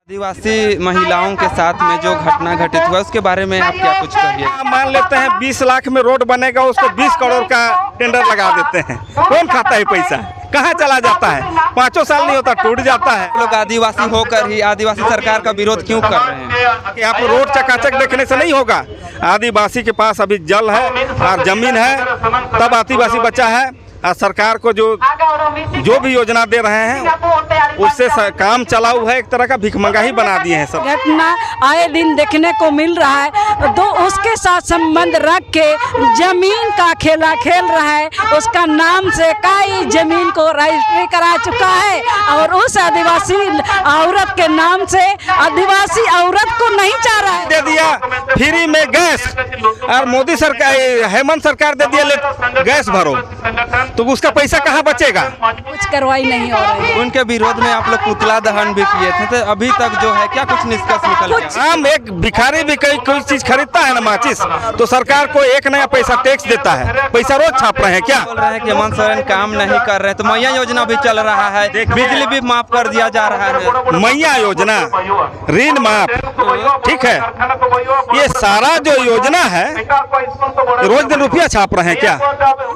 आदिवासी महिलाओं के साथ में जो घटना घटित हुआ उसके बारे में आप क्या कुछ कहिए। मान लेते हैं 20 लाख में रोड बनेगा, उसको 20 करोड़ का टेंडर लगा देते हैं। कौन खाता है पैसा, कहाँ चला जाता है? 5 साल नहीं होता टूट जाता है। लोग आदिवासी होकर ही आदिवासी सरकार का विरोध क्यों कर रहे हैं? कि आप रोड चकाचक देखने से नहीं होगा। आदिवासी के पास अभी जल है और जमीन है, तब आदिवासी बचा है। और सरकार को जो भी योजना दे रहे हैं उससे काम चलाऊ है, एक तरह का भिखमंगा ही बना दिए हैं। सब घटना आए दिन देखने को मिल रहा है, तो उसके साथ संबंध रख के जमीन का खेला खेल रहा है। उसका नाम से कई जमीन को रजिस्ट्री करा चुका है और उस आदिवासी औरत के नाम से आदिवासी औरत को नहीं चाह रहा है। दे दिया फ्री में गैस, और मोदी सरकार हेमंत सरकार दे दिया गैस भरो, तो उसका पैसा कहाँ बचेगा? कुछ कार्रवाई नहीं हो रही है। उनके विरोध में आप लोग पुतला दहन भी किए थे, तो अभी तक जो है क्या कुछ निष्कर्ष निकल गया? आम एक भिखारी भी कोई चीज खरीदता है ना, माचिस, तो सरकार को एक नया पैसा टैक्स देता है। पैसा रोज छाप रहे हैं क्या? बोल रहे हैं कि हेमंत सोरेन काम नहीं कर रहे हैं, तो मैया योजना भी चल रहा है, बिजली भी माफ कर दिया जा रहा है। मैया योजना, ऋण माफ, ठीक है, ये सारा जो योजना है रोज दिन रुपया छाप रहे हैं क्या?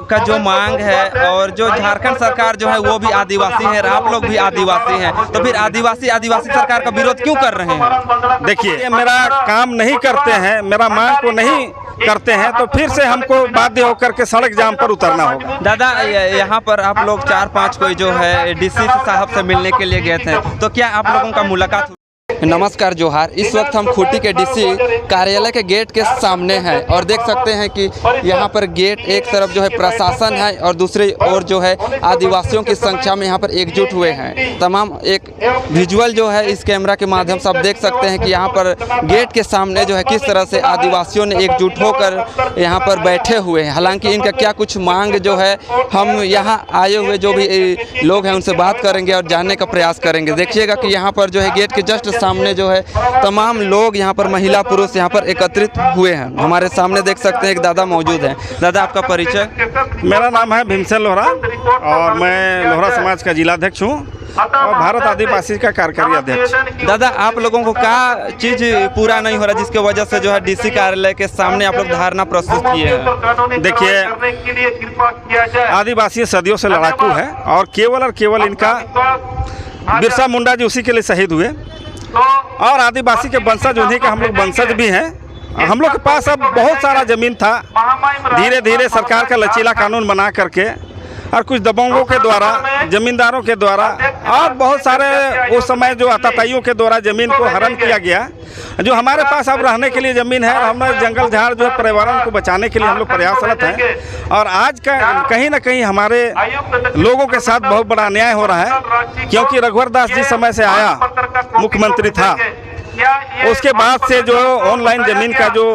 का जो मांग है और जो झारखंड सरकार जो है वो भी आदिवासी है, आप लोग भी आदिवासी हैं, तो फिर आदिवासी सरकार का विरोध क्यों कर रहे हैं? देखिए, मेरा काम नहीं करते हैं, मेरा मांग को नहीं करते हैं, तो फिर से हमको बाध्य होकर के सड़क जाम पर उतरना होगा। दादा, यहाँ पर आप लोग 4-5 कोई जो है डीसी साहब से मिलने के लिए गए थे, तो क्या आप लोगों का मुलाकात हुई? नमस्कार, जोहार। इस वक्त हम खूंटी के डीसी कार्यालय के गेट के सामने हैं और देख सकते हैं कि यहाँ पर गेट एक तरफ जो है प्रशासन है और दूसरी ओर जो है आदिवासियों की संख्या में यहाँ पर एकजुट हुए हैं। तमाम एक विजुअल जो है इस कैमरा के माध्यम से आप देख सकते हैं कि यहाँ पर गेट के सामने जो है किस तरह से आदिवासियों ने एकजुट होकर यहाँ पर बैठे हुए हैं। हालांकि इनका क्या कुछ मांग जो है हम यहाँ आए हुए जो भी लोग हैं उनसे बात करेंगे और जानने का प्रयास करेंगे। देखिएगा कि यहाँ पर जो है गेट के जस्ट सामने जो है तमाम लोग यहाँ पर महिला पुरुष यहाँ पर एकत्रित हुए हैं। हमारे सामने देख सकते हैं एक दादा मौजूद हैं। दादा, आपका परिचय? मेरा नाम है भीमसेन लोहरा और मैं लोहरा समाज का जिलाध्यक्ष हूँ और भारत आदिवासी का कार्यकारी अध्यक्ष। दादा, आप लोगों को क्या चीज पूरा नहीं हो रहा जिसके वजह से जो है डीसी कार्यालय के सामने आप लोग धारणा प्रस्तुत किए हैं? देखिए, आदिवासी सदियों से लड़ाकू है और केवल इनका बिरसा मुंडा जी उसी के लिए शहीद हुए और आदिवासी के वंशज उन्हीं का हम लोग वंशज भी हैं। हम लोग के पास अब बहुत सारा जमीन था, धीरे धीरे सरकार का लचीला कानून बना करके और कुछ दबंगों के द्वारा, जमींदारों के द्वारा और बहुत सारे उस समय जो आताताइयों के द्वारा ज़मीन को हरण किया गया। जो हमारे पास अब रहने के लिए ज़मीन है, हमारे जंगल झाड़ जो है पर्यावरण को बचाने के लिए हम लोग प्रयासरत हैं और आज का कहीं ना कहीं हमारे लोगों के साथ बहुत बड़ा अन्याय हो रहा है। क्योंकि रघुवर दास जिस समय से आया, मुख्यमंत्री था, उसके बाद से जो ऑनलाइन जमीन का जो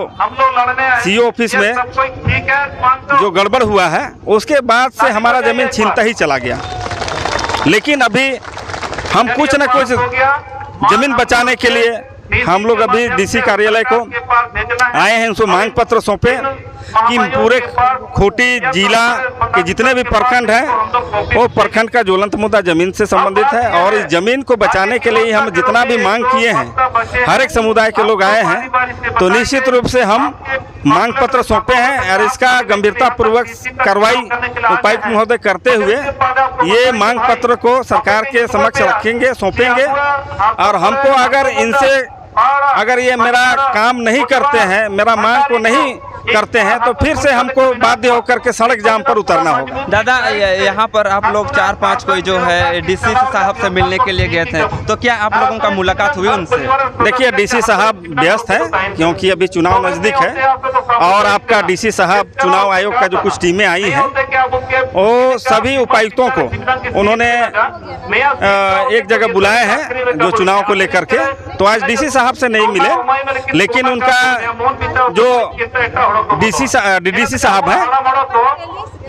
सीओ ऑफिस में जो गड़बड़ हुआ है, उसके बाद से हमारा जमीन छीनता ही चला गया। लेकिन अभी हम कुछ न कुछ जमीन बचाने के लिए हम लोग अभी डीसी कार्यालय को आए हैं, उनको मांग पत्र सौंपे कि पूरे खूंटी जिला के जितने भी प्रखंड हैं वो प्रखंड का ज्वलंत मुद्दा जमीन से संबंधित है और इस जमीन को बचाने के लिए हम जितना भी मांग किए हैं, हर एक समुदाय के लोग आए हैं, तो निश्चित रूप से हम मांग पत्र सौंपे हैं और इसका गंभीरता पूर्वक कार्रवाई उपायुक्त महोदय करते हुए ये मांग पत्र को सरकार के समक्ष रखेंगे, सौंपेंगे। और हमको अगर ये मेरा काम नहीं करते हैं, मेरा मांग को नहीं करते हैं, तो फिर से हमको बाध्य होकर के सड़क जाम पर उतरना होगा। दादा, यहाँ पर आप लोग 4-5 कोई जो है डीसी साहब से मिलने के लिए गए थे, तो क्या आप लोगों का मुलाकात हुई उनसे? देखिए, डीसी साहब व्यस्त हैं क्योंकि अभी चुनाव नज़दीक है और आपका डीसी साहब चुनाव आयोग का जो कुछ टीमें आई हैं वो सभी उपायुक्तों को उन्होंने एक जगह बुलाए हैं जो चुनाव को लेकर के। तो आज डीसी साहब से नहीं मिले, लेकिन उनका जो डीडीसी साहब हैं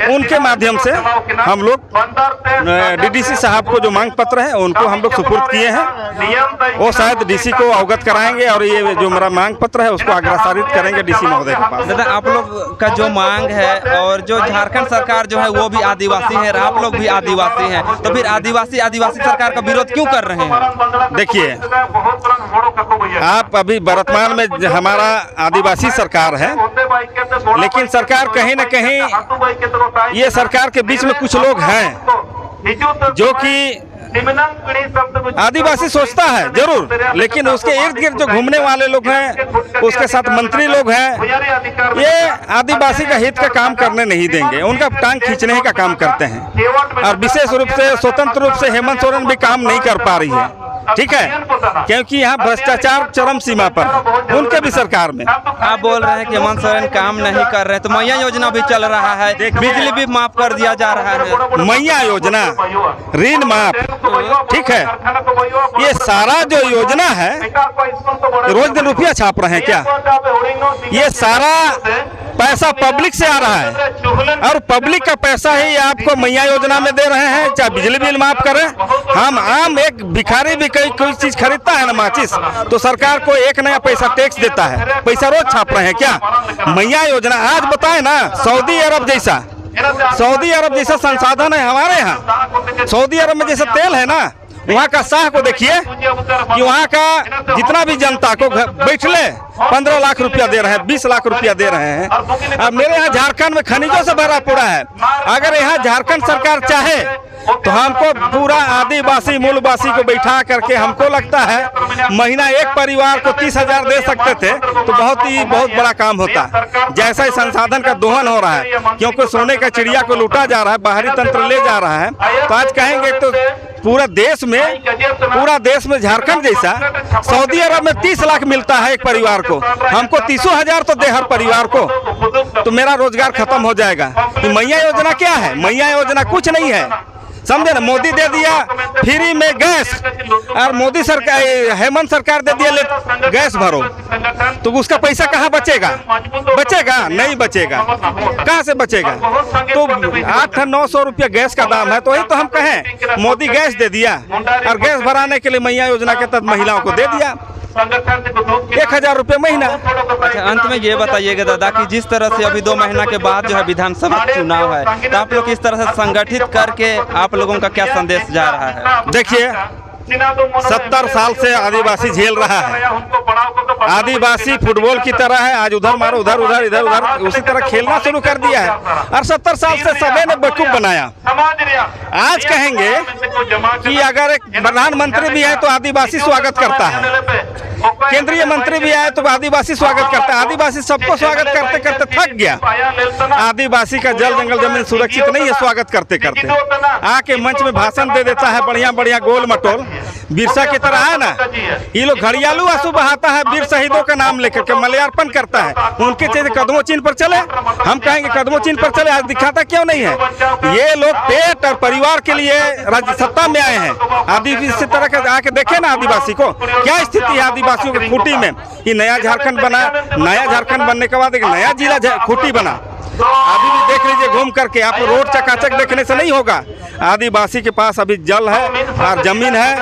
उनके माध्यम से हम लोग डीडीसी साहब को जो मांग पत्र है उनको हम लोग सुपुर्द किए हैं। वो शायद डीसी को अवगत कराएंगे और ये जो मेरा मांग पत्र है उसको अग्रसारित करेंगे डीसी महोदय के पास। दादा, आप लोग का जो मांग है और जो झारखंड सरकार जो है वो भी आदिवासी है, आप लोग भी आदिवासी हैं, तो फिर आदिवासी सरकार का विरोध क्यों कर रहे हैं? देखिए, आप अभी वर्तमान में हमारा आदिवासी सरकार है, लेकिन सरकार कहीं न कहीं ये सरकार के बीच में कुछ लोग हैं जो कि आदिवासी सोचता है जरूर, लेकिन उसके इर्द गिर्द जो घूमने वाले लोग हैं, उसके साथ मंत्री लोग हैं, ये आदिवासी का हित का काम करने नहीं देंगे, उनका टांग खींचने का काम करते हैं। और विशेष रूप से स्वतंत्र रूप से हेमंत सोरेन भी काम नहीं कर पा रही है, ठीक है, क्योंकि यहाँ भ्रष्टाचार चरम सीमा पर उनके भी सरकार में। आप बोल रहे हैं कि हेमंत सोरेन काम नहीं कर रहे हैं, तो मैया योजना भी चल रहा है, बिजली भी माफ कर दिया जा रहा है। मैया योजना, ऋण माफ, ठीक है, ये सारा जो योजना है, रोज दिन रुपया छाप रहे हैं क्या? ये सारा पैसा पब्लिक से आ रहा है और पब्लिक का पैसा ही आपको मैया योजना में दे रहे हैं। चाहे बिजली बिल माफ करें, हम आम एक भिखारी भी कोई चीज खरीदता है ना, माचिस, तो सरकार को एक नया पैसा टैक्स देता है, पैसा रोज छाप रहे हैं क्या? मैया योजना आज बताए ना, सऊदी अरब जैसा संसाधन है हमारे यहाँ। सऊदी अरब में जैसा तेल है ना, वहाँ का शाह को देखिए कि वहाँ का जितना भी जनता को बैठ ले 15 लाख रुपया दे रहे हैं, 20 लाख रुपया दे रहे हैं। अब मेरे यहाँ झारखंड में खनिजों से भरा पड़ा है। अगर यहाँ झारखंड सरकार चाहे तो हमको पूरा आदिवासी मूलवासी को बैठा करके, हमको लगता है महीना एक परिवार को 30,000 दे सकते थे तो बहुत बड़ा काम होता। जैसा ही संसाधन का दोहन हो रहा है, क्योंकि सोने का चिड़िया को लूटा जा रहा है, बाहरी तंत्र ले जा रहा है, तो आज कहेंगे तो पूरा देश में झारखंड जैसा, सऊदी अरब में 30 लाख मिलता है एक परिवार को, हमको 30,000 तो दे हर परिवार को, तो मेरा रोजगार खत्म हो जाएगा। तो मैया योजना क्या है? मैया योजना कुछ नहीं है, समझे ना। मोदी दे दिया फ्री में गैस, और मोदी सरकार, हेमंत सरकार दे दिया गैस भरो, तो उसका पैसा कहाँ बचेगा? नहीं बचेगा। कहाँ से बचेगा? तो 800-900 रुपया गैस का दाम है, तो वही तो हम कहें मोदी गैस दे दिया, और गैस भराने के लिए मैया योजना के तहत महिलाओं को दे दिया 1,000 रुपये महीना। अच्छा, अंत में ये बताइएगा दादा कि जिस तरह से अभी 2 महीना के बाद जो है विधानसभा चुनाव है, तो आप लोग किस तरह से संगठित करके आप लोगों का क्या संदेश जा रहा है? देखिए, 70 साल से आदिवासी झेल रहा है। आदिवासी फुटबॉल की तरह है, आज उधर मारो उधर उसी तरह खेलना शुरू कर दिया है, और 70 साल से सभी ने बेवकूफ बनाया। आज कहेंगे कि अगर एक प्रधानमंत्री भी है तो आदिवासी स्वागत करता है, केंद्रीय मंत्री भी आए तो आदिवासी स्वागत करता है। आदिवासी सबको स्वागत करते करते थक गया। आदिवासी का जल जंगल जमीन सुरक्षित नहीं है, स्वागत करते करते आके मंच में भाषण दे देता है, बढ़िया गोल मटोल बिरसा की तरह है ना। ये लोग घड़ियालू आंसू बहाता है, वीर शहीदों का नाम लेकर के मल्यार्पण करता है। उनके चीज कदमों चिन्ह पर चले, हम कहेंगे कदमों चिन्ह पर चले, आज दिखाता क्यों नहीं है? ये लोग पेट और परिवार के लिए राज्य सत्ता में आए हैं। आदिवासी तरह के आके देखे ना आदिवासी को क्या स्थिति है आदिवासियों की खूंटी में। ये नया झारखंड बना, नया झारखंड बनने के बाद एक नया जिला खूंटी बना। अभी भी देख लीजिए घूम करके, आप रोड चकाचक देखने से नहीं होगा। आदिवासी के पास अभी जल है और जमीन है,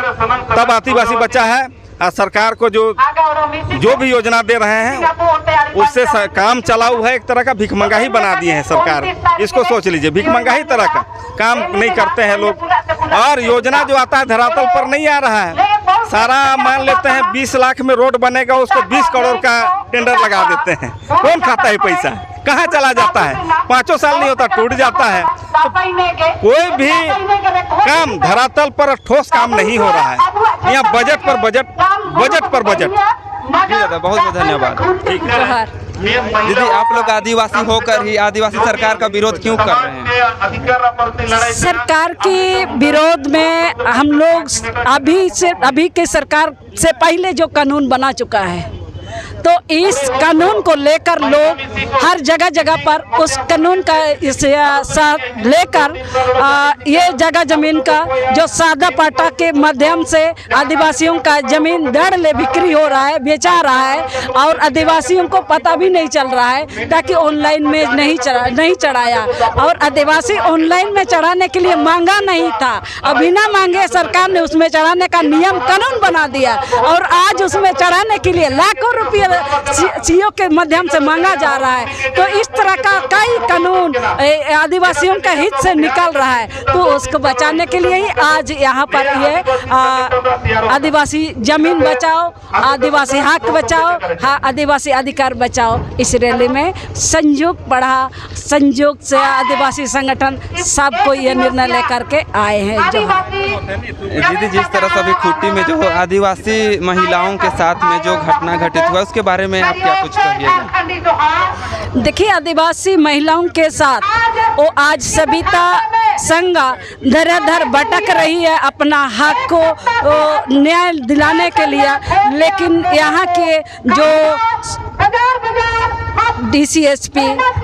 तब आदिवासी बचा है। और सरकार को जो भी योजना दे रहे हैं उससे काम चलाऊ है, एक तरह का भिखमंगा ही बना दिए हैं सरकार। इसको सोच लीजिए, भिखमंगा ही तरह का काम नहीं करते हैं लोग। और योजना जो आता है धरातल पर नहीं आ रहा है। सारा मान लेते हैं 20 लाख में रोड बनेगा, उसको 20 करोड़ का टेंडर लगा देते हैं। कौन खाता है पैसा? कहाँ चला जाता है? 5 साल नहीं होता, टूट जाता है। तो कोई भी काम धरातल पर ठोस काम नहीं हो रहा है। यहाँ बजट पर बजट। जी दादा, बहुत बहुत धन्यवाद। दीदी, आप लोग आदिवासी होकर ही आदिवासी सरकार का विरोध क्यों कर रहे हैं? सरकार के विरोध में हम लोग अभी के सरकार से पहले जो कानून बना चुका है, तो इस कानून को लेकर लोग हर जगह पर उस कानून का साथ लेकर ये जगह जमीन का जो सादा पाटा के माध्यम से आदिवासियों का जमीन दर ले बिक्री हो रहा है, बेचा रहा है, और आदिवासियों को पता भी नहीं चल रहा है, ताकि ऑनलाइन में नहीं चढ़ाया। और आदिवासी ऑनलाइन में चढ़ाने के लिए मांगा नहीं था, अब बिना मांगे सरकार ने उसमें चढ़ाने का नियम कानून बना दिया, और आज उसमें चढ़ाने के लिए लाखों रुपये सीओ के माध्यम से मांगा जा रहा है। तो इस तरह का कई कानून आदिवासियों के हित से निकल रहा है, तो उसको बचाने के लिए ही आज यहाँ पर ये आदिवासी जमीन बचाओ, आदिवासी हक बचाओ, आदिवासी अधिकार बचाओ, इस रैली में संयोग से आदिवासी संगठन सबको ये निर्णय लेकर के आए हैं। जो दीदी, जिस तरह से अभी खूंटी में जो आदिवासी महिलाओं के साथ में जो घटना घटित हुआ, उसके बारे में आप क्या कुछ कहिएगा? देखिए, आदिवासी महिलाओं के साथ वो आज सविता संगा धर भटक रही है अपना हक को न्याय दिलाने के लिए, लेकिन यहाँ के जो DCSP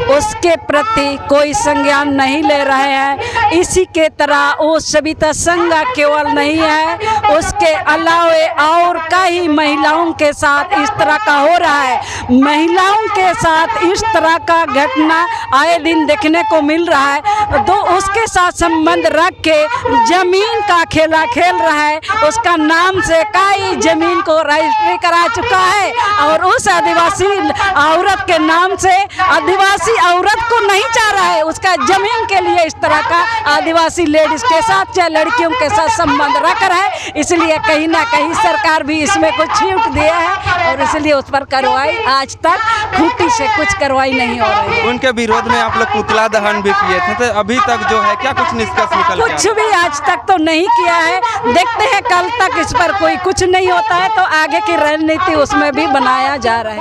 उसके प्रति कोई संज्ञान नहीं ले रहे हैं। इसी के तरह वो सविता संगा केवल नहीं है, उसके अलावे और कई महिलाओं के साथ इस तरह का हो रहा है। महिलाओं के साथ इस तरह का घटना आए दिन देखने को मिल रहा है, तो उसके साथ संबंध रख के जमीन का खेला खेल रहा है। उसका नाम से कई जमीन को रजिस्ट्री करा चुका है, और उस आदिवासी औरत के नाम से आदिवासी औरत को नहीं चाह रहा है, उसका जमीन के लिए इस तरह का आदिवासी लेडीज के साथ चाहे लड़कियों के साथ संबंध रख रहा है। इसलिए कहीं ना कहीं सरकार भी इसमें कुछ छूट दिया है, और इसलिए उस पर कार्रवाई आज तक खूंटी से कुछ कार्रवाई नहीं हो रही है। उनके विरोध में आप लोग पुतला दहन भी किए थे, तो अभी तक जो है क्या कुछ निष्कर्ष निकल कुछ भी आज तक तो नहीं किया है। देखते हैं कल तक इस पर कोई कुछ नहीं होता है तो आगे की रणनीति उसमें भी बनाया जा रहा है।